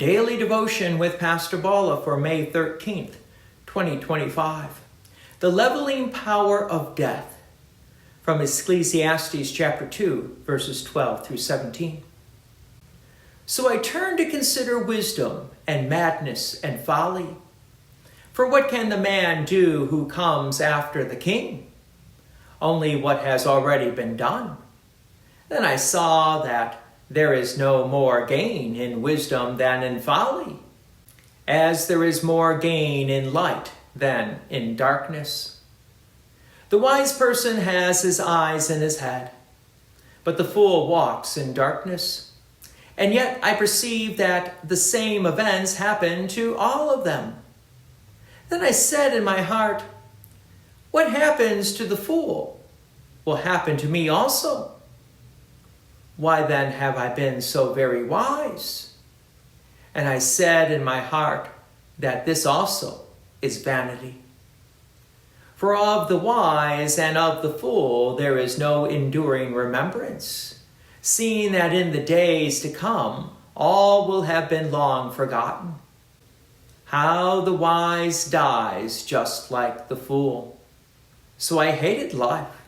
Daily Devotion with Pastor Balla for May 13th, 2025. The leveling power of death, from Ecclesiastes chapter 2, verses 12 through 17. So I turn to consider wisdom and madness and folly. For what can the man do who comes after the king? Only what has already been done. Then I saw that there is no more gain in wisdom than in folly, as there is more gain in light than in darkness. The wise person has his eyes in his head, but the fool walks in darkness. And yet I perceive that the same events happen to all of them. Then I said in my heart, what happens to the fool will happen to me also. Why then have I been so very wise? And I said in my heart that this also is vanity. For of the wise and of the fool there is no enduring remembrance, seeing that in the days to come all will have been long forgotten. How the wise dies just like the fool. So I hated life,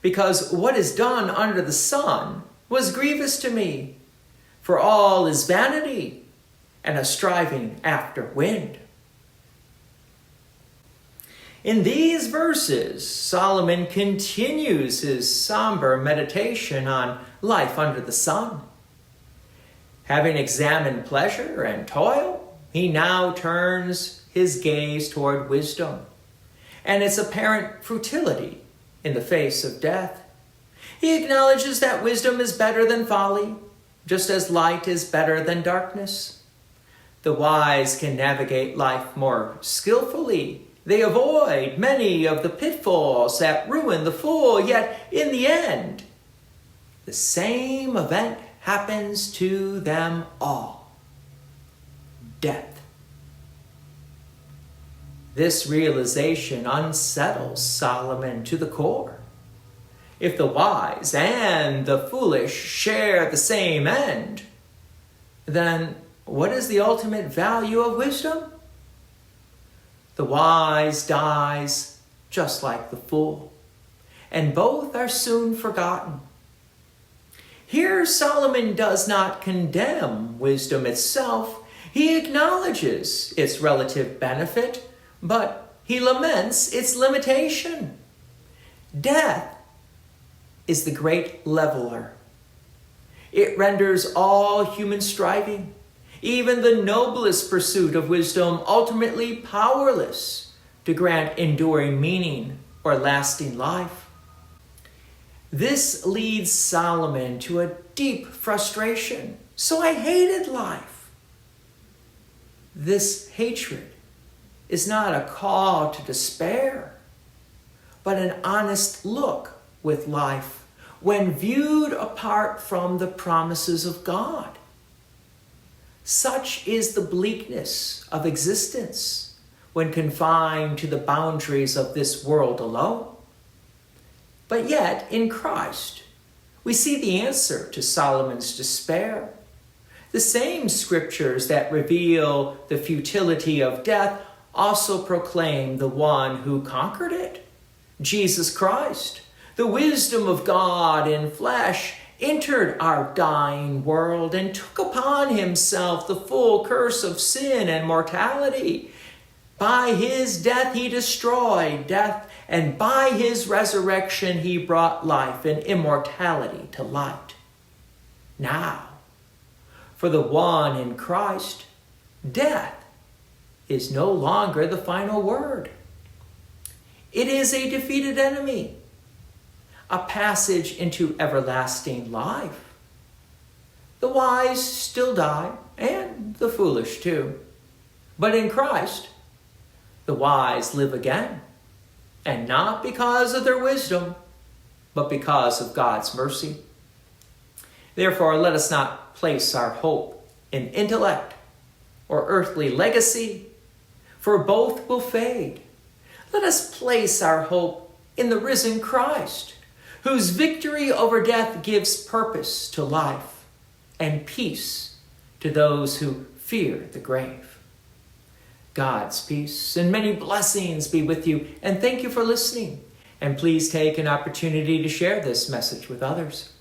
because what is done under the sun was grievous to me, for all is vanity and a striving after wind. In these verses, Solomon continues his somber meditation on life under the sun. Having examined pleasure and toil, he now turns his gaze toward wisdom and its apparent futility in the face of death. He acknowledges that wisdom is better than folly, just as light is better than darkness. The wise can navigate life more skillfully. They avoid many of the pitfalls that ruin the fool, yet in the end, the same event happens to them all: death. This realization unsettles Solomon to the core. If the wise and the foolish share the same end, then what is the ultimate value of wisdom? The wise dies just like the fool, and both are soon forgotten. Here Solomon does not condemn wisdom itself. He acknowledges its relative benefit, but he laments its limitation. Death is the great leveler. It renders all human striving, even the noblest pursuit of wisdom, ultimately powerless to grant enduring meaning or lasting life. This leads Solomon to a deep frustration. So I hated life. This hatred is not a call to despair, but an honest look with life when viewed apart from the promises of God. Such is the bleakness of existence when confined to the boundaries of this world alone. But yet, in Christ, we see the answer to Solomon's despair. The same scriptures that reveal the futility of death also proclaim the one who conquered it, Jesus Christ. The wisdom of God in flesh entered our dying world and took upon himself the full curse of sin and mortality. By his death he destroyed death, and by his resurrection he brought life and immortality to light. Now, for the one in Christ, death is no longer the final word. It is a defeated enemy, a passage into everlasting life. The wise still die, and the foolish too. But in Christ, the wise live again, and not because of their wisdom, but because of God's mercy. Therefore, let us not place our hope in intellect or earthly legacy, for both will fade. Let us place our hope in the risen Christ, whose victory over death gives purpose to life and peace to those who fear the grave. God's peace and many blessings be with you, and thank you for listening. And please take an opportunity to share this message with others.